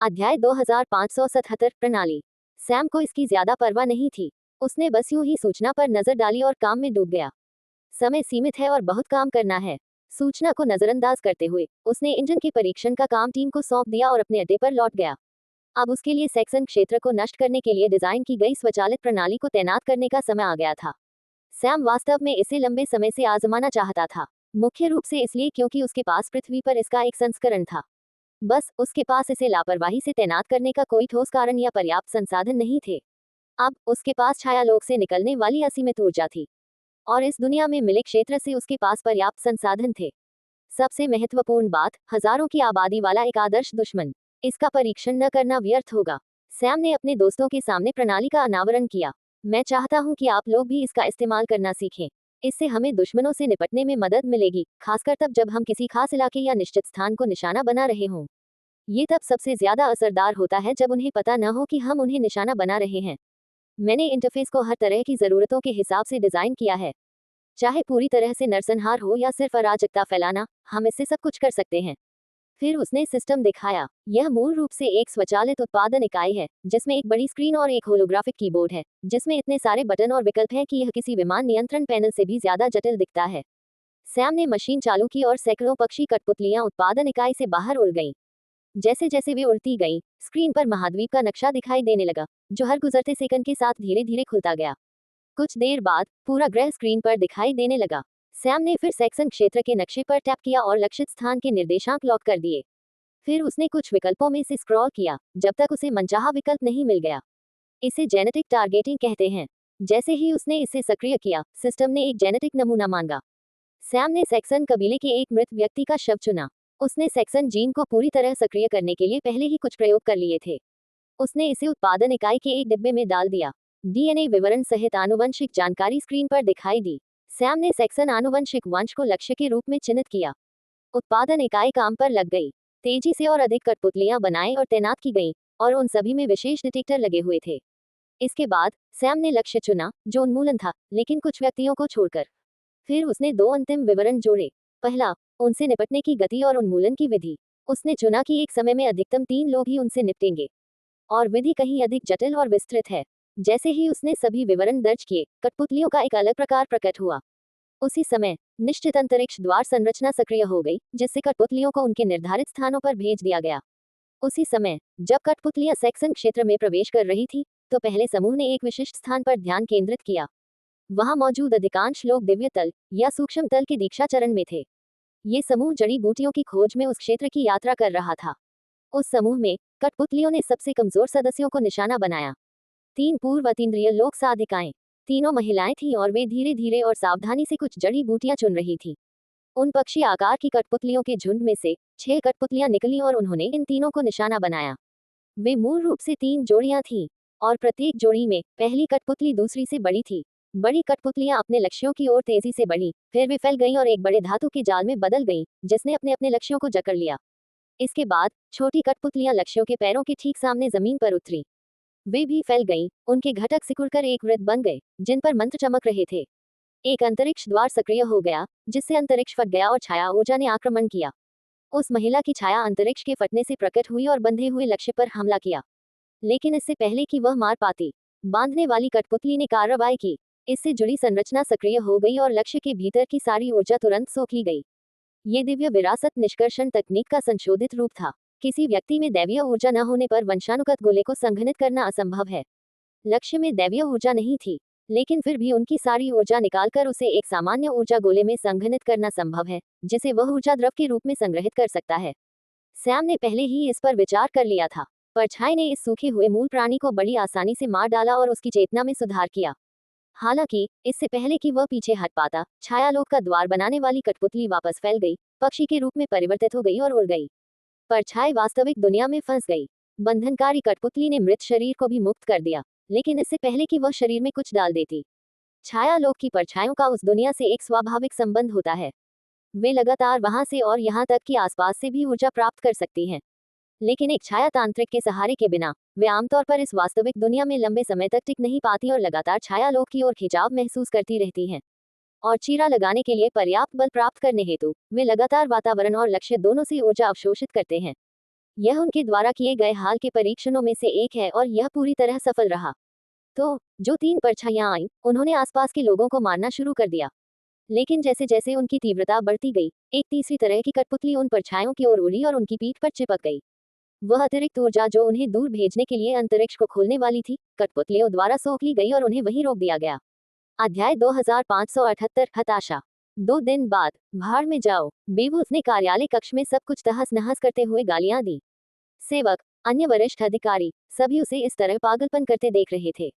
अध्याय 2577 प्रणाली। सैम को इसकी ज्यादा परवाह नहीं थी। उसने बस यूं ही सूचना पर नजर डाली और काम में डूब गया। समय सीमित है और बहुत काम करना है। सूचना को नजरअंदाज करते हुए उसने इंजन के परीक्षण का काम टीम को सौंप दिया और अपने अड्डे पर लौट गया। अब उसके लिए सेक्सन क्षेत्र को नष्ट करने के लिए डिजाइन की गई स्वचालित प्रणाली को तैनात करने का समय आ गया था। सैम वास्तव में इसे लंबे समय से आजमाना चाहता था, मुख्य रूप से इसलिए क्योंकि उसके पास पृथ्वी पर इसका एक संस्करण था। बस उसके पास इसे लापरवाही से तैनात करने का कोई ठोस कारण या पर्याप्त संसाधन नहीं थे। अब उसके पास छायालोक से निकलने वाली असीमित ऊर्जा थी और इस दुनिया में मिले क्षेत्र से उसके पास पर्याप्त संसाधन थे। सबसे महत्वपूर्ण बात, हजारों की आबादी वाला एक आदर्श दुश्मन। इसका परीक्षण न करना व्यर्थ होगा। सैम ने अपने दोस्तों के सामने प्रणाली का अनावरण किया। मैं चाहता हूं कि आप लोग भी इसका इस्तेमाल करना सीखें। इससे हमें दुश्मनों से निपटने में मदद मिलेगी, खासकर तब जब हम किसी खास इलाके या निश्चित स्थान को निशाना बना रहे हों। ये तब सबसे ज्यादा असरदार होता है जब उन्हें पता न हो कि हम उन्हें निशाना बना रहे हैं। मैंने इंटरफेस को हर तरह की जरूरतों के हिसाब से डिजाइन किया है। चाहे पूरी तरह से नरसंहार हो या सिर्फ अराजकता फैलाना, हम इससे सब कुछ कर सकते हैं। फिर उसने सिस्टम दिखाया। यह मूल रूप से एक स्वचालित उत्पादन इकाई है, जिसमें एक बड़ी स्क्रीन और एक होलोग्राफिक कीबोर्ड है, जिसमें इतने सारे बटन और विकल्प हैं कि यह किसी विमान नियंत्रण पैनल से भी ज्यादा जटिल दिखता है। सैम ने मशीन चालू की और सैकड़ों पक्षी कठपुतलियां उत्पादन इकाई से बाहर उड़ गईं। जैसे जैसे वे उड़ती गईं, स्क्रीन पर महाद्वीप का नक्शा दिखाई देने लगा, जो हर गुजरते सेकंड के साथ धीरे धीरे खुलता गया। कुछ देर बाद पूरा ग्रह स्क्रीन पर दिखाई देने लगा। सैम ने फिर सेक्शन क्षेत्र के नक्शे पर टैप किया और लक्षित स्थान के निर्देशांक लॉक कर दिए। फिर उसने कुछ विकल्पों में से स्क्रॉल किया जब तक उसे मनचाहा विकल्प नहीं मिल गया। इसे जेनेटिक टारगेटिंग कहते हैं। जैसे ही उसने इसे सक्रिय किया, सिस्टम ने एक जेनेटिक नमूना मांगा। सैम ने सेक्सन कबीले के एक मृत व्यक्ति का शव चुना। उसने सेक्सन जीन को पूरी तरह सक्रिय करने के लिए पहले ही कुछ प्रयोग कर लिए थे। उसने इसे उत्पादन इकाई के एक डिब्बे में डाल दिया। डीएनए विवरण सहित आनुवंशिक जानकारी स्क्रीन पर दिखाई दी। सैम ने सेक्सन आनुवंशिक वंश को लक्ष्य के रूप में चिन्हित किया। उत्पादन इकाई काम पर लग गई। तेजी से और अधिक कठपुतलियां बनाई और तैनात की गईं, और उन सभी में विशेष डिटेक्टर लगे हुए थे। इसके बाद सैम ने लक्ष्य चुना, जो उन्मूलन था, लेकिन कुछ व्यक्तियों को छोड़कर। फिर उसने दो अंतिम विवरण जोड़े। पहला, उनसे निपटने की गति और उन्मूलन की विधि। उसने चुना कि एक समय में अधिकतम 3 लोग ही उनसे निपटेंगे, और विधि कहीं अधिक जटिल और विस्तृत है। जैसे ही उसने सभी विवरण दर्ज किए, कठपुतलियों का एक अलग प्रकार प्रकट हुआ। उसी समय निश्चित अंतरिक्ष द्वार संरचना सक्रिय हो गई, जिससे कठपुतलियों को उनके निर्धारित स्थानों पर भेज दिया गया। उसी समय जब कठपुतलियां सेक्सन क्षेत्र में प्रवेश कर रही थी, तो पहले समूह ने एक विशिष्ट स्थान पर ध्यान केंद्रित किया। वहां मौजूद अधिकांश लोग दिव्य तल या सूक्ष्म तल के दीक्षा चरण में थे। ये समूह जड़ी बूटियों की खोज में उस क्षेत्र की यात्रा कर रहा था। उस समूह में कठपुतलियों ने सबसे कमजोर सदस्यों को निशाना बनाया। 3 पूर्व अतीन्द्रिय लोक साधिकाएं। तीनों महिलाएं थीं और वे धीरे धीरे और सावधानी से कुछ जड़ी बूटियां चुन रही थीं। उन पक्षी आकार की कठपुतलियों के झुंड में से 6 कठपुतलियां निकलीं और उन्होंने इन तीनों को निशाना बनाया। वे मूल रूप से 3 जोड़ियां थीं, और प्रत्येक जोड़ी में पहली कठपुतली दूसरी से बड़ी थी। बड़ी कठपुतलियां अपने लक्ष्यों की ओर तेजी से बढ़ीं, फिर वे फैल गईं और एक बड़े धातु के जाल में बदल गईं, जिसने अपने अपने लक्ष्यों को जकड़ लिया। इसके बाद छोटी कठपुतलियां लक्ष्यों के पैरों के ठीक सामने जमीन पर उतरी। वे भी फैल गईं, उनके घटक सिकुड़कर एक वृत्त बन गए, जिन पर मंत्र चमक रहे थे। एक अंतरिक्ष द्वार सक्रिय हो गया, जिससे अंतरिक्ष फट गया और छाया ऊर्जा ने आक्रमण किया। उस महिला की छाया अंतरिक्ष के फटने से प्रकट हुई और बंधे हुए लक्ष्य पर हमला किया। लेकिन इससे पहले कि वह मार पाती, बांधने वाली कठपुतली ने कार्रवाई की। इससे जुड़ी संरचना सक्रिय हो गई और लक्ष्य के भीतर की सारी ऊर्जा तुरंत सोख ली गई। ये दिव्य विरासत निष्कर्षण तकनीक का संशोधित रूप था। किसी व्यक्ति में दैवीय ऊर्जा न होने पर वंशानुगत गोले को संघनित करना असंभव है। लक्ष्य में दैवीय ऊर्जा नहीं थी, लेकिन फिर भी उनकी सारी ऊर्जा निकालकर उसे एक सामान्य ऊर्जा गोले में संघनित करना संभव है, जिसे वह ऊर्जा द्रव के रूप में संग्रहित कर सकता है। सैम ने पहले ही इस पर विचार कर लिया था। परछाई ने इस सूखे हुए मूल प्राणी को बड़ी आसानी से मार डाला और उसकी चेतना में सुधार किया। हालांकि इससे पहले कि वह पीछे हट पाता, छायालोक का द्वार बनाने वाली कठपुतली वापस फैल गई, पक्षी के रूप में परिवर्तित हो गई और उड़ गई। परछाई वास्तविक दुनिया में फंस गई। बंधनकारी कठपुतली ने मृत शरीर को भी मुक्त कर दिया, लेकिन इससे पहले कि वह शरीर में कुछ डाल देती। छायालोक की परछाइयों का उस दुनिया से एक स्वाभाविक संबंध होता है। वे लगातार वहां से और यहाँ तक कि आसपास से भी ऊर्जा प्राप्त कर सकती हैं। लेकिन एक छाया तांत्रिक के सहारे के बिना वे आमतौर पर इस वास्तविक दुनिया में लंबे समय तक टिक नहीं पाती और लगातार छायालोक की ओर खिंचाव महसूस करती रहती हैं। और चीरा लगाने के लिए पर्याप्त बल प्राप्त करने हेतु वे लगातार वातावरण और लक्ष्य दोनों से ऊर्जा अवशोषित करते हैं। यह उनके द्वारा किए गए हाल के परीक्षणों में से एक है और यह पूरी तरह सफल रहा। तो जो 3 परछाइयां आईं, उन्होंने आसपास के लोगों को मारना शुरू कर दिया। लेकिन जैसे जैसे उनकी तीव्रता बढ़ती गई, एक तीसरी तरह की कठपुतली उन परछाइयों की ओर उड़ी और उनकी पीठ पर चिपक गई। वह अतिरिक्त ऊर्जा जो उन्हें दूर भेजने के लिए अंतरिक्ष को खोलने वाली थी, कठपुतलियों द्वारा सोख ली गई और उन्हें वहीं रोक दिया गया। अध्याय 2578 हताशा। 2 दिन बाद, भाड़ में जाओ, बेवुल्फ ने कार्यालय कक्ष में सब कुछ तहस नहस करते हुए गालियां दी। सेवक, अन्य वरिष्ठ अधिकारी, सभी उसे इस तरह पागलपन करते देख रहे थे।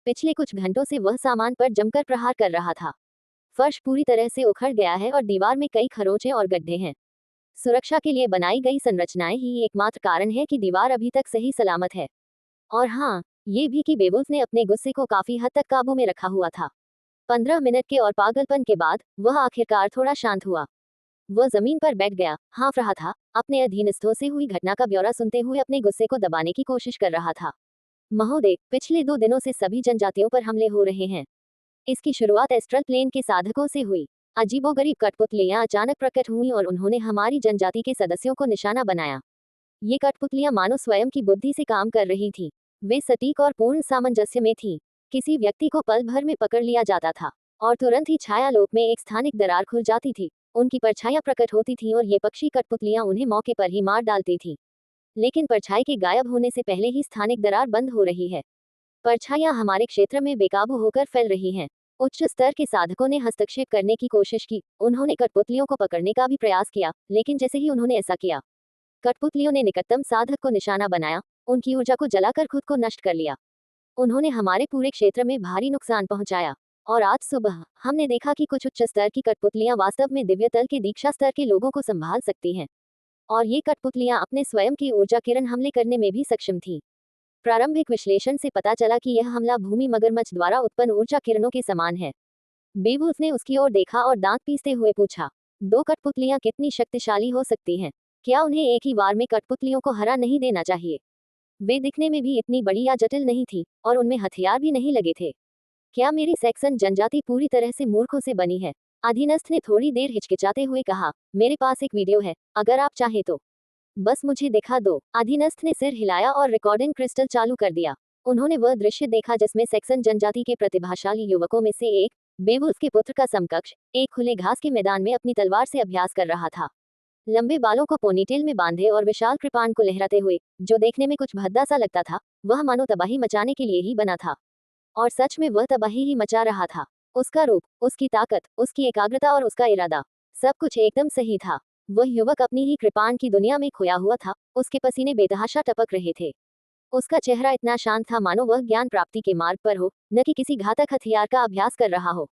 पिछले कुछ घंटों से वह सामान पर जमकर प्रहार कर रहा था। फर्श पूरी तरह से उखड़ गया है और दीवार में कई खरोंचे और गड्ढे हैं। सुरक्षा के लिए बनाई गई संरचनाएं ही एकमात्र कारण है कि दीवार अभी तक सही सलामत है। और हाँ, ये भी कि बेवुल्फ ने अपने गुस्से को काफी हद तक काबू में रखा हुआ था। 15 मिनट के और पागलपन के बाद वह आखिरकार थोड़ा शांत हुआ। वह जमीन पर बैठ गया, हाँफ रहा था, अपने अधीनस्थों से हुई घटना का ब्यौरा सुनते हुए अपने गुस्से को दबाने की कोशिश कर रहा था। महोदय, पिछले 2 दिनों से सभी जनजातियों पर हमले हो रहे हैं। इसकी शुरुआत एस्ट्रल प्लेन के साधकों से हुई। अजीबोगरीब कठपुतलियां अचानक प्रकट हुईं और उन्होंने हमारी जनजाति के सदस्यों को निशाना बनाया। ये कठपुतलियां मानो स्वयं की बुद्धि से काम कर रही थीं। वे सटीक और पूर्ण सामंजस्य में थीं। किसी व्यक्ति को पल भर में पकड़ लिया जाता था और तुरंत ही छायालोक में एक स्थानिक दरार खुल जाती थी। उनकी परछाइयां प्रकट होती थीं और ये पक्षी कठपुतलियां उन्हें मौके पर ही मार डालती थीं। लेकिन परछाई के गायब होने से पहले ही स्थानिक दरार बंद हो रही है। परछाइयां हमारे क्षेत्र में बेकाबू होकर फैल रही हैं। उच्च स्तर के साधकों ने हस्तक्षेप करने की कोशिश की। उन्होंने कठपुतलियों को पकड़ने का भी प्रयास किया, लेकिन जैसे ही उन्होंने ऐसा किया, कठपुतलियों ने निकटतम साधक को निशाना बनाया, उनकी ऊर्जा को जलाकर खुद को नष्ट कर लिया। उन्होंने हमारे पूरे क्षेत्र में भारी नुकसान पहुंचाया। और आज सुबह हमने देखा कि कुछ उच्च स्तर की कठपुतलियां वास्तव में दिव्य तल के दीक्षा स्तर के लोगों को संभाल सकती हैं। और ये कठपुतलियां अपने स्वयं की ऊर्जा किरण हमले करने में भी सक्षम थीं। प्रारंभिक विश्लेषण से पता चला कि यह हमला भूमि मगरमच्छ द्वारा उत्पन्न ऊर्जा किरणों के समान है। बेवुल्फ ने उसकी ओर देखा और दांत पीसते हुए पूछा, 2 कठपुतलियां कितनी शक्तिशाली हो सकती हैं? क्या उन्हें एक ही वार में कठपुतलियों को हरा नहीं देना चाहिए? वे दिखने में भी इतनी बड़ी या जटिल नहीं थी और उनमें हथियार भी नहीं लगे थे। क्या मेरी सैक्सन जनजाति पूरी तरह से मूर्खों से बनी है? अधीनस्थ ने थोड़ी देर हिचकिचाते हुए कहा, मेरे पास एक वीडियो है, अगर आप चाहें तो बस मुझे दिखा दो। अधीनस्थ ने सिर हिलाया और रिकॉर्डिंग क्रिस्टल चालू कर दिया। उन्होंने वह दृश्य देखा जिसमें सैक्सन जनजाति के प्रतिभाशाली युवकों में से एक, बेवुल्फ के पुत्र का समकक्ष, एक खुले घास के मैदान में अपनी तलवार से अभ्यास कर रहा था। लंबे बालों को पोनीटेल में बांधे और विशाल कृपाण को लहराते हुए, जो देखने में कुछ भद्दा सा लगता था, वह मानो तबाही मचाने के लिए ही बना था। और सच में वह तबाही ही मचा रहा था। उसका रूप, उसकी ताकत, उसकी एकाग्रता और उसका इरादा, सब कुछ एकदम सही था। वह युवक अपनी ही कृपाण की दुनिया में खोया हुआ था। उसके पसीने बेतहाशा टपक रहे थे। उसका चेहरा इतना शांत था मानो वह ज्ञान प्राप्ति के मार्ग पर हो, न कि किसी घातक हथियार का अभ्यास कर रहा हो।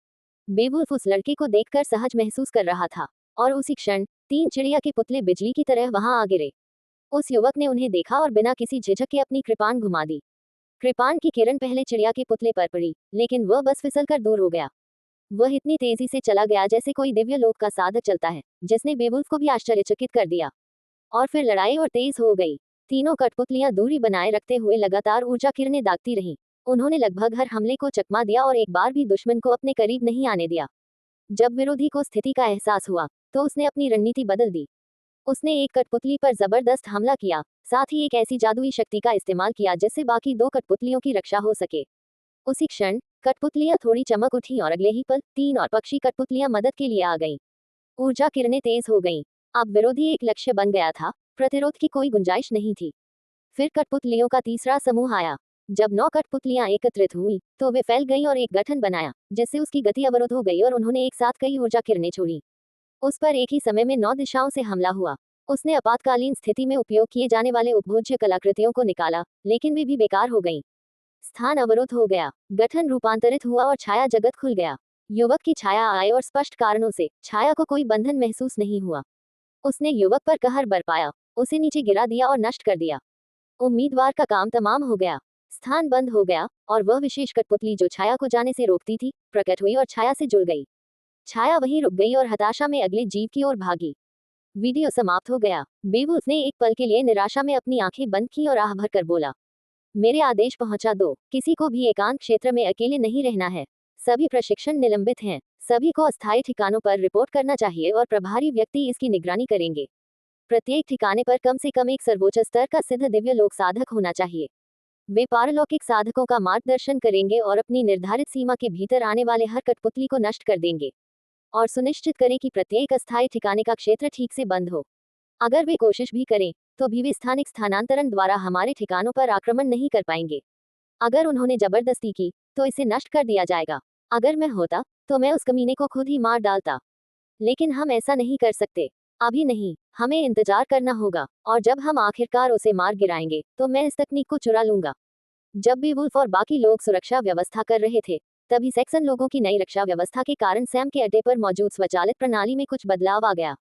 बेवुल्फ उस लड़के को देखकर सहज महसूस कर रहा था और उसी क्षण 3 चिड़िया के पुतले बिजली की तरह वहां आ गिरे। उस युवक ने उन्हें देखा और बिना किसी झिझक के अपनी कृपाण घुमा दी। कृपाण की किरण पहले चिड़िया के पुतले पर पड़ी, लेकिन वह बस फिसलकर दूर हो गया। वह इतनी तेजी से चला गया जैसे कोई दिव्य लोक का साधक चलता है, जिसने बेवुल्फ को भी आश्चर्यचकित कर दिया। और फिर लड़ाई और तेज हो गई। तीनों कठपुतलियां दूरी बनाए रखते हुए लगातार ऊर्जा किरणें दागती रहीं। उन्होंने लगभग हर हमले को चकमा दिया और एक बार भी दुश्मन को अपने करीब नहीं आने दिया। जब विरोधी को स्थिति का एहसास हुआ, तो उसने अपनी रणनीति बदल दी। उसने एक कठपुतली पर जबरदस्त हमला किया, साथ ही एक ऐसी जादुई शक्ति का इस्तेमाल किया जिससे बाकी 2 कठपुतलियों की रक्षा हो सके। उसी क्षण कठपुतलियां थोड़ी चमक उठी और अगले ही पल 3 और पक्षी कठपुतलियां मदद के लिए आ गईं। ऊर्जा किरणें तेज हो गईं। अब विरोधी एक लक्ष्य बन गया था, प्रतिरोध की कोई गुंजाइश नहीं थी। फिर कठपुतलियों का तीसरा समूह आया। जब 9 कठपुतलियां एकत्रित हुईं, तो वे फैल गईं और एक गठन बनाया, जिससे उसकी गति अवरुद्ध हो गई और उन्होंने एक साथ कई ऊर्जा किरणें छोड़ी। उस पर एक ही समय में 9 दिशाओं से हमला हुआ। उसने आपातकालीन स्थिति में उपयोग किए जाने वाले उपभोज्य कलाकृतियों को निकाला, लेकिन वे भी बेकार हो गईं। स्थान अवरुद्ध हो गया, गठन रूपांतरित हुआ और छाया जगत खुल गया। युवक की छाया आए और स्पष्ट कारणों से छाया को कोई बंधन महसूस नहीं हुआ। उसने युवक पर कहर बरपाया, उसे नीचे गिरा दिया और नष्ट कर दिया। उम्मीदवार का काम तमाम हो गया। स्थान बंद हो गया और वह विशेष कठपुतली जो छाया को जाने से रोकती थी, प्रकट हुई और छाया से जुड़ गई। छाया वहीं रुक गई और हताशा में अगले जीव की ओर भागी। वीडियो समाप्त हो गया। बेवुल्फ ने एक पल के लिए निराशा में अपनी आंखें बंद की और आह भरकर बोला, मेरे आदेश पहुंचा दो। किसी को भी एकांत क्षेत्र में अकेले नहीं रहना है। सभी प्रशिक्षण निलंबित हैं। सभी को अस्थायी ठिकानों पर रिपोर्ट करना चाहिए और प्रभारी व्यक्ति इसकी निगरानी करेंगे। प्रत्येक ठिकाने पर कम से कम एक सर्वोच्च स्तर का सिद्ध दिव्य लोक साधक होना चाहिए। वे पारलौकिक साधकों का मार्गदर्शन करेंगे और अपनी निर्धारित सीमा के भीतर आने वाले हर कठपुतली को नष्ट कर देंगे और सुनिश्चित करें कि प्रत्येक अस्थायी ठिकाने का क्षेत्र ठीक से बंद हो। अगर वे कोशिश भी करें तो भी वे स्थानिक स्थानांतरण द्वारा हमारे ठिकानों पर आक्रमण नहीं कर पाएंगे। अगर उन्होंने जबरदस्ती की तो इसे नष्ट कर दिया जाएगा। अगर मैं होता तो मैं उस कमीने को खुद ही मार डालता, लेकिन हम ऐसा नहीं कर सकते। अभी नहीं, हमें इंतजार करना होगा, और जब हम आखिरकार उसे मार गिराएंगे तो मैं इस तकनीक को चुरा लूंगा। जब भी वुल्फ और बाकी लोग सुरक्षा व्यवस्था कर रहे थे, तभी सैक्सन लोगों की नई रक्षा व्यवस्था के कारण सैम के अड्डे पर मौजूद स्वचालित प्रणाली में कुछ बदलाव आ गया।